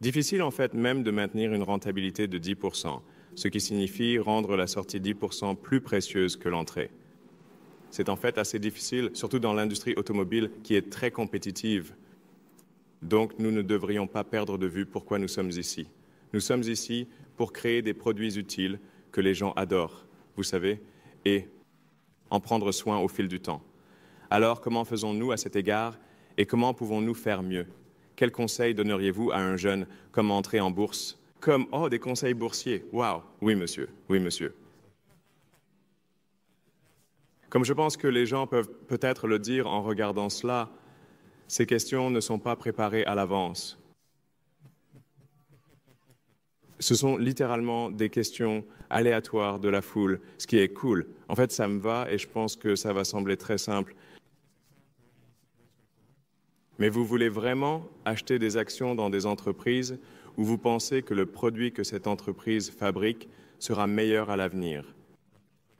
difficile en fait même de maintenir une rentabilité de 10%, ce qui signifie rendre la sortie 10% plus précieuse que l'entrée. C'est en fait assez difficile, surtout dans l'industrie automobile qui est très compétitive. Donc nous ne devrions pas perdre de vue pourquoi nous sommes ici. Nous sommes ici pour créer des produits utiles que les gens adorent, vous savez, et en prendre soin au fil du temps. Alors comment faisons-nous à cet égard et comment pouvons-nous faire mieux? Quels conseils donneriez-vous à un jeune comme entrer en bourse? Comme, oh, des conseils boursiers, waouh, oui monsieur, oui monsieur. Comme je pense que les gens peuvent peut-être le dire en regardant cela, ces questions ne sont pas préparées à l'avance. Ce sont littéralement des questions aléatoires de la foule, ce qui est cool. En fait, ça me va et je pense que ça va sembler très simple. Mais vous voulez vraiment acheter des actions dans des entreprises où vous pensez que le produit que cette entreprise fabrique sera meilleur à l'avenir.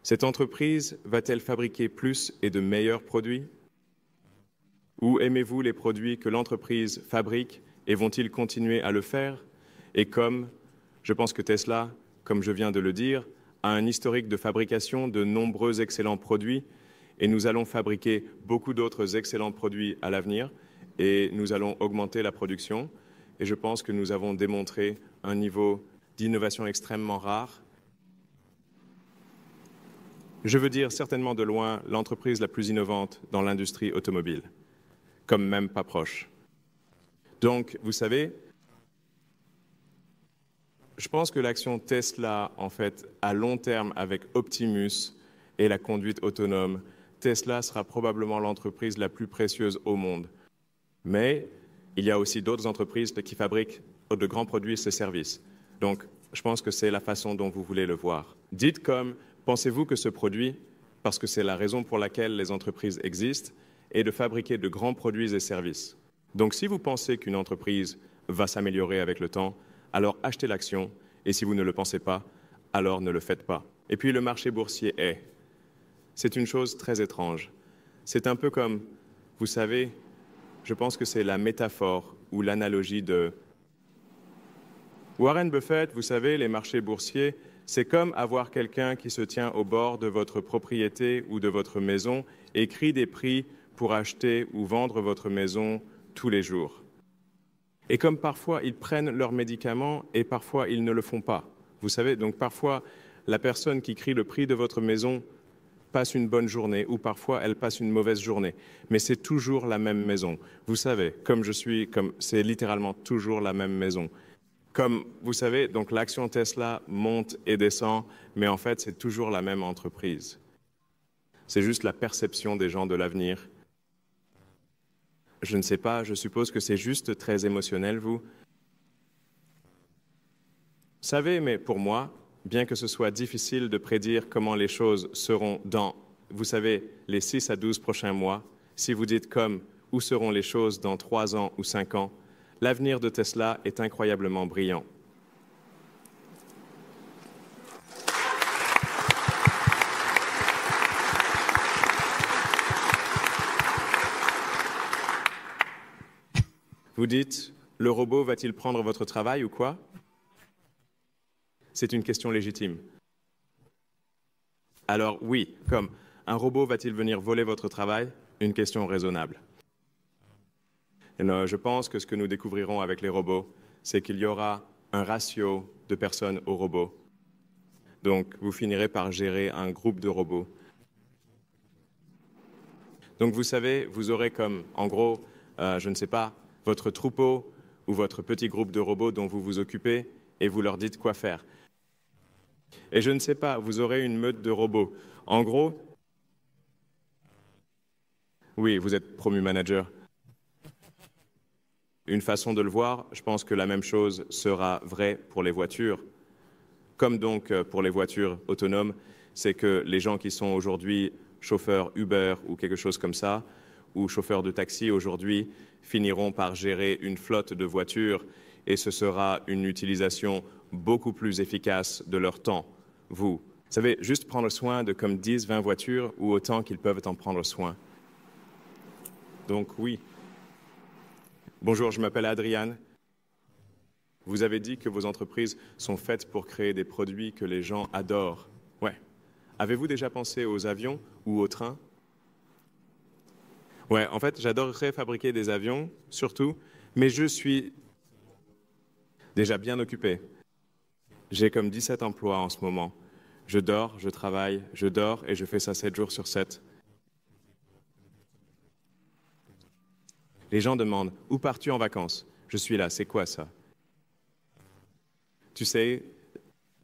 Cette entreprise va-t-elle fabriquer plus et de meilleurs produits? Ou aimez-vous les produits que l'entreprise fabrique et vont-ils continuer à le faire? Et comme, je pense que Tesla, comme je viens de le dire, a un historique de fabrication de nombreux excellents produits et nous allons fabriquer beaucoup d'autres excellents produits à l'avenir. et nous allons augmenter la production. Et je pense que nous avons démontré un niveau d'innovation extrêmement rare. Je veux dire certainement de loin l'entreprise la plus innovante dans l'industrie automobile, comme même pas proche. Donc, vous savez, je pense que l'action Tesla, en fait, à long terme avec Optimus et la conduite autonome, Tesla sera probablement l'entreprise la plus précieuse au monde. Mais il y a aussi d'autres entreprises qui fabriquent de grands produits et services. Donc, je pense que c'est la façon dont vous voulez le voir. Dites comme, pensez-vous que ce produit, parce que c'est la raison pour laquelle les entreprises existent, est de fabriquer de grands produits et services. Donc, si vous pensez qu'une entreprise va s'améliorer avec le temps, alors achetez l'action, et si vous ne le pensez pas, alors ne le faites pas. Et puis le marché boursier est. C'est une chose très étrange. C'est un peu comme, vous savez, je pense que c'est la métaphore ou l'analogie de Warren Buffett, vous savez, les marchés boursiers, c'est comme avoir quelqu'un qui se tient au bord de votre propriété ou de votre maison et écrit des prix pour acheter ou vendre votre maison tous les jours. Et comme parfois ils prennent leurs médicaments et parfois ils ne le font pas. Vous savez, donc parfois la personne qui crie le prix de votre maison passe une bonne journée ou parfois elle passe une mauvaise journée. Mais c'est toujours la même maison. Vous savez, c'est littéralement toujours la même maison. Comme vous savez, donc l'action Tesla monte et descend, mais en fait c'est toujours la même entreprise. C'est juste la perception des gens de l'avenir. Je ne sais pas, je suppose que c'est juste très émotionnel, vous. Savez, mais pour moi, bien que ce soit difficile de prédire comment les choses seront dans, vous savez, les 6 à 12 prochains mois, si vous dites comme où seront les choses dans 3 ans ou 5 ans, l'avenir de Tesla est incroyablement brillant. Vous dites, le robot va-t-il prendre votre travail ou quoi? C'est une question légitime. Alors oui, comme un robot va-t-il venir voler votre travail? Une question raisonnable. Et je pense que ce que nous découvrirons avec les robots, c'est qu'il y aura un ratio de personnes aux robots. Donc vous finirez par gérer un groupe de robots. Donc vous savez, vous aurez comme, en gros, je ne sais pas, votre troupeau ou votre petit groupe de robots dont vous vous occupez et vous leur dites quoi faire. Et je ne sais pas, vous aurez une meute de robots. En gros, oui, vous êtes promu manager. Une façon de le voir, je pense que la même chose sera vraie pour les voitures. Comme donc pour les voitures autonomes, c'est que les gens qui sont aujourd'hui chauffeurs Uber ou quelque chose comme ça, ou chauffeurs de taxi aujourd'hui, finiront par gérer une flotte de voitures et ce sera une utilisation beaucoup plus efficace de leur temps. Vous savez, juste prendre soin de comme 10, 20 voitures ou autant qu'ils peuvent en prendre soin. Donc oui. Bonjour, je m'appelle Adrian. Vous avez dit que vos entreprises sont faites pour créer des produits que les gens adorent. Ouais. Avez-vous déjà pensé aux avions ou aux trains? Ouais, en fait, j'adorerais fabriquer des avions, surtout, mais je suis déjà bien occupé. J'ai comme 17 emplois en ce moment. Je dors, je travaille, je dors et je fais ça 7 jours sur 7. Les gens demandent « Où pars-tu en vacances ?» Je suis là, c'est quoi ça? Tu sais,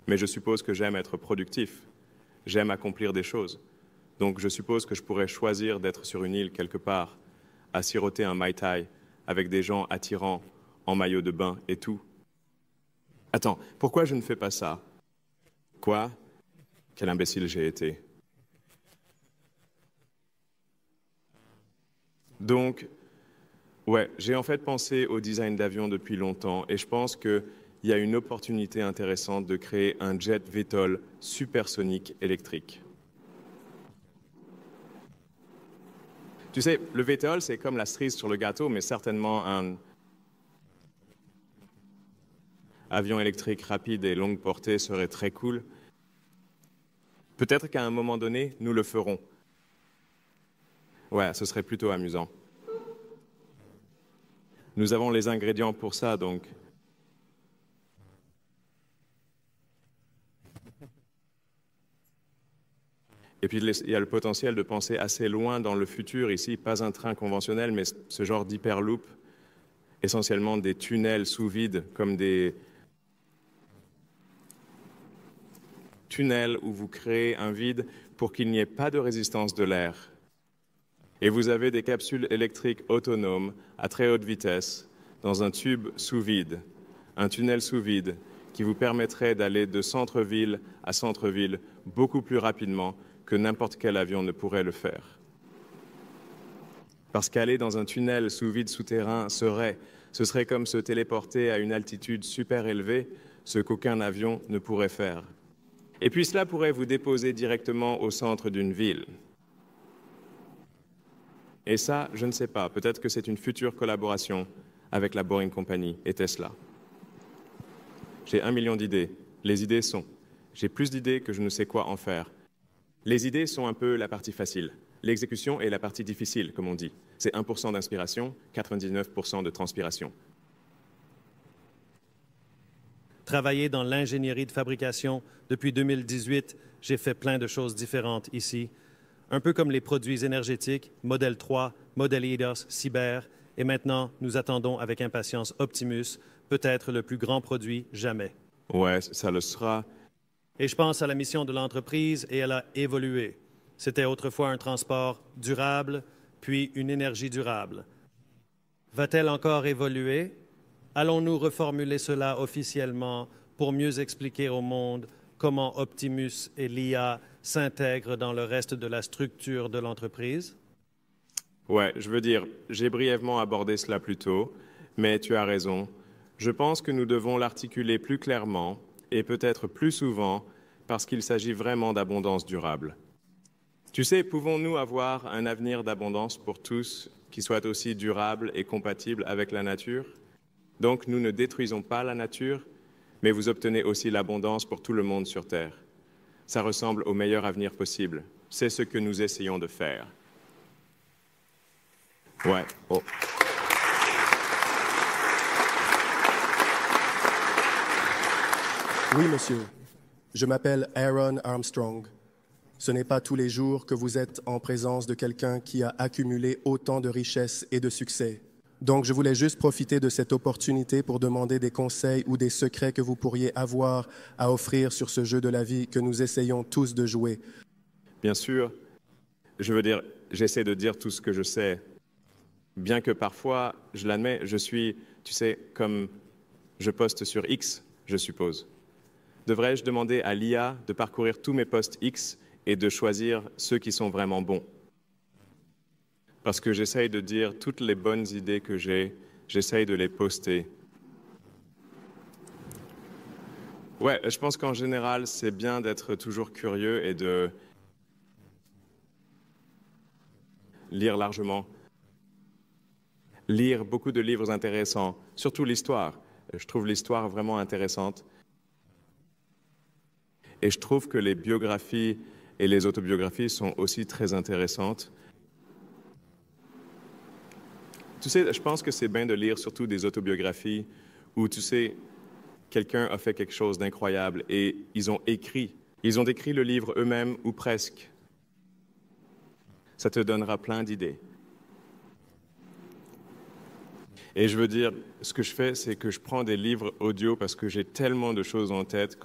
mais je suppose que j'aime être productif. J'aime accomplir des choses. Donc je suppose que je pourrais choisir d'être sur une île quelque part, à siroter un Mai Tai, avec des gens attirants, en maillot de bain et tout. Attends, pourquoi je ne fais pas ça? Quoi? Quel imbécile j'ai été. Donc, ouais, j'ai en fait pensé au design d'avion depuis longtemps et je pense qu'il y a une opportunité intéressante de créer un jet VTOL supersonique électrique. Tu sais, le VTOL, c'est comme la cerise sur le gâteau, mais certainement un avion électrique rapide et longue portée serait très cool. Peut-être qu'à un moment donné, nous le ferons. Ouais, ce serait plutôt amusant. Nous avons les ingrédients pour ça, donc. Et puis, il y a le potentiel de penser assez loin dans le futur. Ici, pas un train conventionnel, mais ce genre d'hyperloop, essentiellement des tunnels sous vide, comme des tunnels où vous créez un vide pour qu'il n'y ait pas de résistance de l'air. Et vous avez des capsules électriques autonomes à très haute vitesse dans un tube sous vide, un tunnel sous vide qui vous permettrait d'aller de centre-ville à centre-ville beaucoup plus rapidement que n'importe quel avion ne pourrait le faire. Parce qu'aller dans un tunnel sous vide souterrain ce serait comme se téléporter à une altitude super élevée, ce qu'aucun avion ne pourrait faire. Et puis cela pourrait vous déposer directement au centre d'une ville. Et ça, je ne sais pas, peut-être que c'est une future collaboration avec la Boring Company et Tesla. J'ai 1 million d'idées. Les idées sont. J'ai plus d'idées que je ne sais quoi en faire. Les idées sont un peu la partie facile. L'exécution est la partie difficile, comme on dit. C'est 1% d'inspiration, 99% de transpiration. Travailler dans l'ingénierie de fabrication depuis 2018, j'ai fait plein de choses différentes ici. Un peu comme les produits énergétiques, Model 3, Model Eidos, Cyber, et maintenant, nous attendons avec impatience Optimus, peut-être le plus grand produit jamais. Ouais, ça le sera. Et je pense à la mission de l'entreprise et elle a évolué. C'était autrefois un transport durable, puis une énergie durable. Va-t-elle encore évoluer? Allons-nous reformuler cela officiellement pour mieux expliquer au monde comment Optimus et l'IA s'intègrent dans le reste de la structure de l'entreprise? Ouais, je veux dire, j'ai brièvement abordé cela plus tôt, mais tu as raison. Je pense que nous devons l'articuler plus clairement et peut-être plus souvent parce qu'il s'agit vraiment d'abondance durable. Tu sais, pouvons-nous avoir un avenir d'abondance pour tous qui soit aussi durable et compatible avec la nature? Donc, nous ne détruisons pas la nature, mais vous obtenez aussi l'abondance pour tout le monde sur Terre. Ça ressemble au meilleur avenir possible. C'est ce que nous essayons de faire. Ouais. Oh. Oui, monsieur. Je m'appelle Aaron Armstrong. Ce n'est pas tous les jours que vous êtes en présence de quelqu'un qui a accumulé autant de richesses et de succès. Donc, je voulais juste profiter de cette opportunité pour demander des conseils ou des secrets que vous pourriez avoir à offrir sur ce jeu de la vie que nous essayons tous de jouer. Bien sûr, je veux dire, j'essaie de dire tout ce que je sais. Bien que parfois, je l'admets, je suis, tu sais, comme je poste sur X, je suppose. Devrais-je demander à l'IA de parcourir tous mes posts X et de choisir ceux qui sont vraiment bons? Parce que j'essaye de dire toutes les bonnes idées que j'ai, j'essaye de les poster. Ouais, je pense qu'en général, c'est bien d'être toujours curieux et de lire largement. Lire beaucoup de livres intéressants, surtout l'histoire. Je trouve l'histoire vraiment intéressante. Et je trouve que les biographies et les autobiographies sont aussi très intéressantes. Tu sais, je pense que c'est bien de lire surtout des autobiographies où, tu sais, quelqu'un a fait quelque chose d'incroyable et ils ont décrit le livre eux-mêmes ou presque. Ça te donnera plein d'idées. Et je veux dire, ce que je fais, c'est que je prends des livres audio parce que j'ai tellement de choses en tête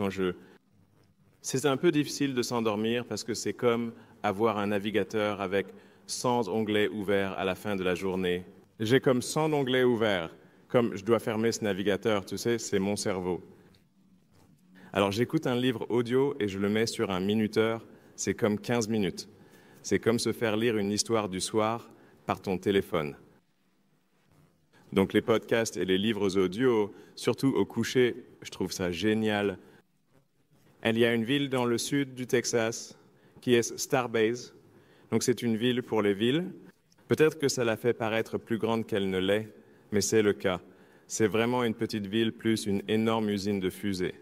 C'est un peu difficile de s'endormir parce que c'est comme avoir un navigateur avec 100 onglets ouverts à la fin de la journée. J'ai comme 100 onglets ouverts, comme je dois fermer ce navigateur, tu sais, c'est mon cerveau. Alors j'écoute un livre audio et je le mets sur un minuteur, c'est comme 15 minutes. C'est comme se faire lire une histoire du soir par ton téléphone. Donc les podcasts et les livres audio, surtout au coucher, je trouve ça génial. Il y a une ville dans le sud du Texas qui est Starbase. Donc c'est une ville pour les villes. Peut-être que ça la fait paraître plus grande qu'elle ne l'est, mais c'est le cas. C'est vraiment une petite ville plus une énorme usine de fusées.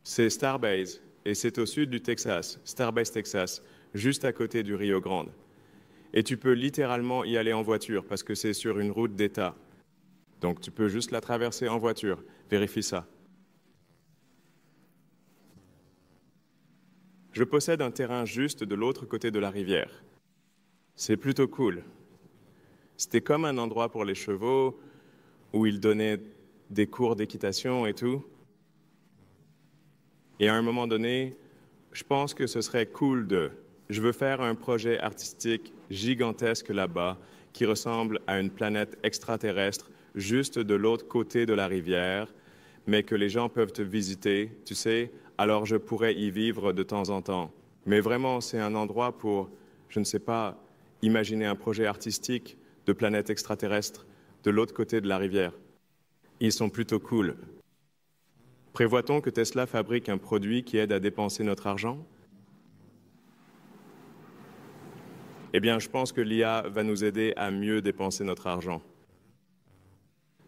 C'est Starbase et c'est au sud du Texas, Starbase, Texas, juste à côté du Rio Grande. Et tu peux littéralement y aller en voiture parce que c'est sur une route d'État. Donc tu peux juste la traverser en voiture. Vérifie ça. Je possède un terrain juste de l'autre côté de la rivière. C'est plutôt cool. C'était comme un endroit pour les chevaux où ils donnaient des cours d'équitation et tout. Et à un moment donné, je pense que ce serait cool de... Je veux faire un projet artistique gigantesque là-bas qui ressemble à une planète extraterrestre juste de l'autre côté de la rivière, mais que les gens peuvent te visiter, tu sais, alors je pourrais y vivre de temps en temps. Mais vraiment, c'est un endroit pour, je ne sais pas, imaginer un projet artistique de planète extraterrestre de l'autre côté de la rivière. Ils sont plutôt cool. Prévoit-on que Tesla fabrique un produit qui aide à dépenser notre argent? Eh bien, je pense que l'IA va nous aider à mieux dépenser notre argent.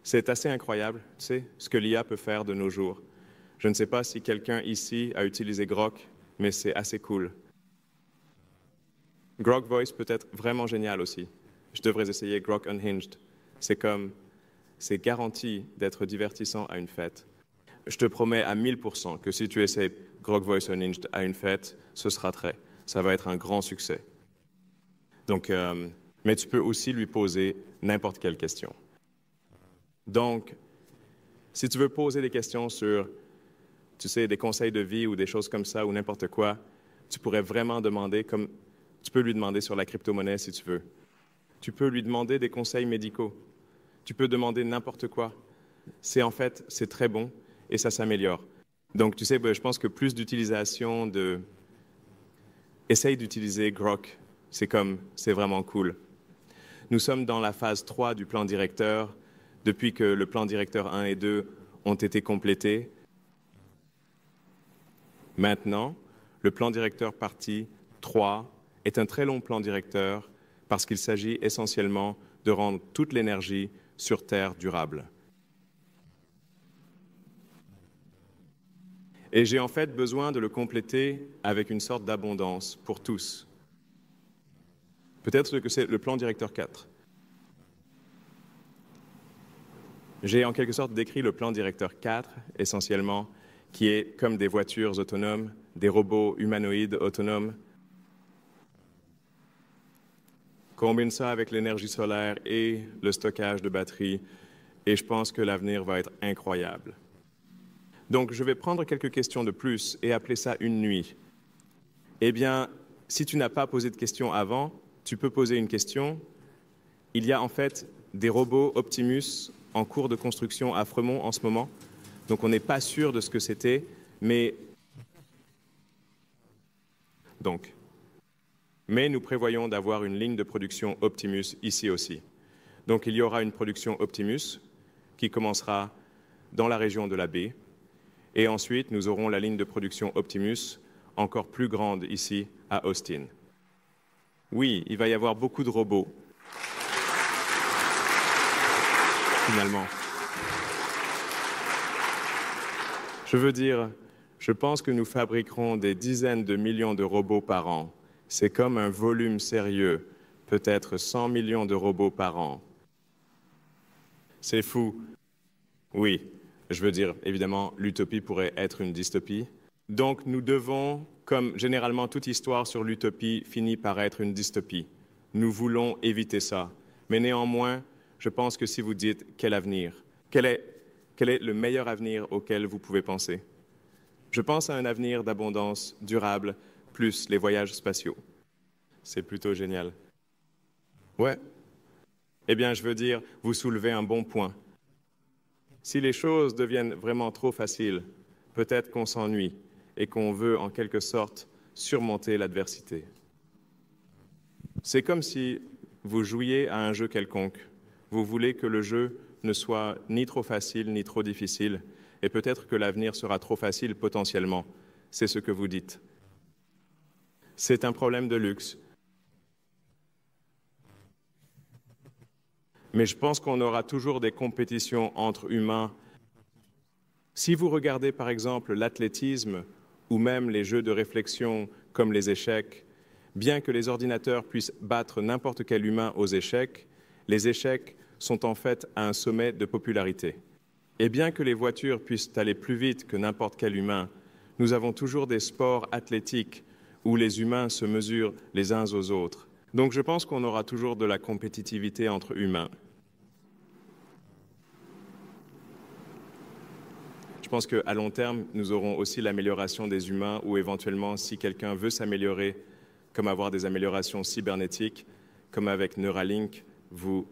C'est assez incroyable, tu sais, ce que l'IA peut faire de nos jours. Je ne sais pas si quelqu'un ici a utilisé Grok, mais c'est assez cool. Grok Voice peut être vraiment génial aussi. Je devrais essayer Grok Unhinged. C'est garanti d'être divertissant à une fête. Je te promets à 1000% que si tu essaies Grok Voice Unhinged à une fête, ça va être un grand succès. Donc, mais tu peux aussi lui poser n'importe quelle question. Donc, si tu veux poser des questions sur, tu sais, des conseils de vie ou des choses comme ça ou n'importe quoi, tu pourrais vraiment demander, comme tu peux lui demander sur la crypto-monnaie si tu veux. Tu peux lui demander des conseils médicaux. Tu peux demander n'importe quoi. C'est très bon et ça s'améliore. Donc, tu sais, je pense que plus d'utilisation de... Essaye d'utiliser Grok. C'est vraiment cool. Nous sommes dans la phase 3 du plan directeur, depuis que le plan directeur 1 et 2 ont été complétés. Maintenant, le plan directeur partie 3 est un très long plan directeur parce qu'il s'agit essentiellement de rendre toute l'énergie sur Terre durable. Et j'ai en fait besoin de le compléter avec une sorte d'abondance pour tous. Peut-être que c'est le plan directeur 4. J'ai en quelque sorte décrit le plan directeur 4, essentiellement, qui est comme des voitures autonomes, des robots humanoïdes autonomes. Combine ça avec l'énergie solaire et le stockage de batteries, et je pense que l'avenir va être incroyable. Donc, je vais prendre quelques questions de plus et appeler ça une nuit. Eh bien, si tu n'as pas posé de questions avant, tu peux poser une question. Il y a en fait des robots Optimus en cours de construction à Fremont en ce moment. Donc, on n'est pas sûr de ce que c'était, mais nous prévoyons d'avoir une ligne de production Optimus ici aussi. Donc, il y aura une production Optimus qui commencera dans la région de la baie. Et ensuite, nous aurons la ligne de production Optimus encore plus grande ici à Austin. Oui, il va y avoir beaucoup de robots. Finalement. Je veux dire, je pense que nous fabriquerons des dizaines de millions de robots par an. C'est comme un volume sérieux, peut-être 100 millions de robots par an. C'est fou. Oui, je veux dire, évidemment, l'utopie pourrait être une dystopie. Donc nous devons, comme généralement toute histoire sur l'utopie finit par être une dystopie. Nous voulons éviter ça. Mais néanmoins, je pense que si vous dites quel avenir, quel est le meilleur avenir auquel vous pouvez penser? Je pense à un avenir d'abondance durable, plus les voyages spatiaux. C'est plutôt génial. Ouais. Eh bien, je veux dire, vous soulevez un bon point. Si les choses deviennent vraiment trop faciles, peut-être qu'on s'ennuie et qu'on veut en quelque sorte surmonter l'adversité. C'est comme si vous jouiez à un jeu quelconque. Vous voulez que le jeu ne soit ni trop facile ni trop difficile, et peut-être que l'avenir sera trop facile potentiellement. C'est ce que vous dites. C'est un problème de luxe. Mais je pense qu'on aura toujours des compétitions entre humains. Si vous regardez par exemple l'athlétisme ou même les jeux de réflexion comme les échecs, Bien que les ordinateurs puissent battre n'importe quel humain aux échecs, les échecs sont en fait à un sommet de popularité. Et bien que les voitures puissent aller plus vite que n'importe quel humain, nous avons toujours des sports athlétiques où les humains se mesurent les uns aux autres. Donc je pense qu'on aura toujours de la compétitivité entre humains. Je pense qu'à long terme, nous aurons aussi l'amélioration des humains ou éventuellement, si quelqu'un veut s'améliorer, comme avoir des améliorations cybernétiques, comme avec Neuralink, vous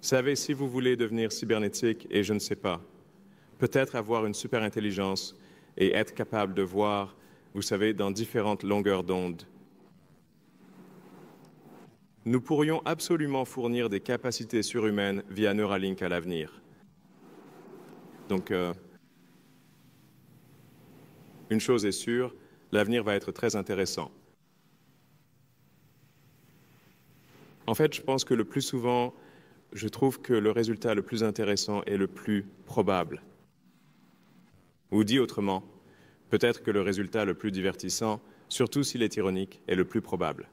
savez, si vous voulez devenir cybernétique, et je ne sais pas, peut-être avoir une super intelligence et être capable de voir, vous savez, dans différentes longueurs d'onde. Nous pourrions absolument fournir des capacités surhumaines via Neuralink à l'avenir. Donc, une chose est sûre, l'avenir va être très intéressant. En fait, je pense que le plus souvent, je trouve que le résultat le plus intéressant est le plus probable. Ou dit autrement, peut-être que le résultat le plus divertissant, surtout s'il est ironique, est le plus probable.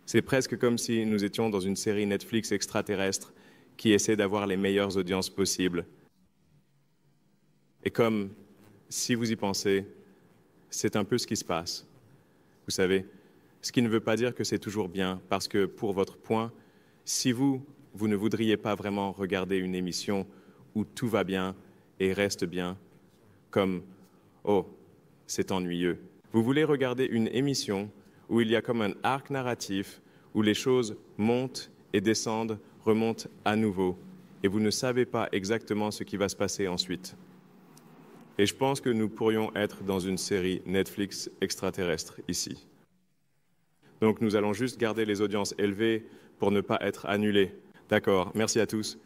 C'est presque comme si nous étions dans une série Netflix extraterrestre qui essaie d'avoir les meilleures audiences possibles. Et comme, si vous y pensez, c'est un peu ce qui se passe. Vous savez, ce qui ne veut pas dire que c'est toujours bien, parce que pour votre point, si vous ne voudriez pas vraiment regarder une émission où tout va bien et reste bien, comme « Oh, c'est ennuyeux ». Vous voulez regarder une émission où il y a comme un arc narratif, où les choses montent et descendent, remontent à nouveau, et vous ne savez pas exactement ce qui va se passer ensuite. Et je pense que nous pourrions être dans une série Netflix extraterrestre ici. Donc nous allons juste garder les audiences élevées pour ne pas être annulés. D'accord, merci à tous.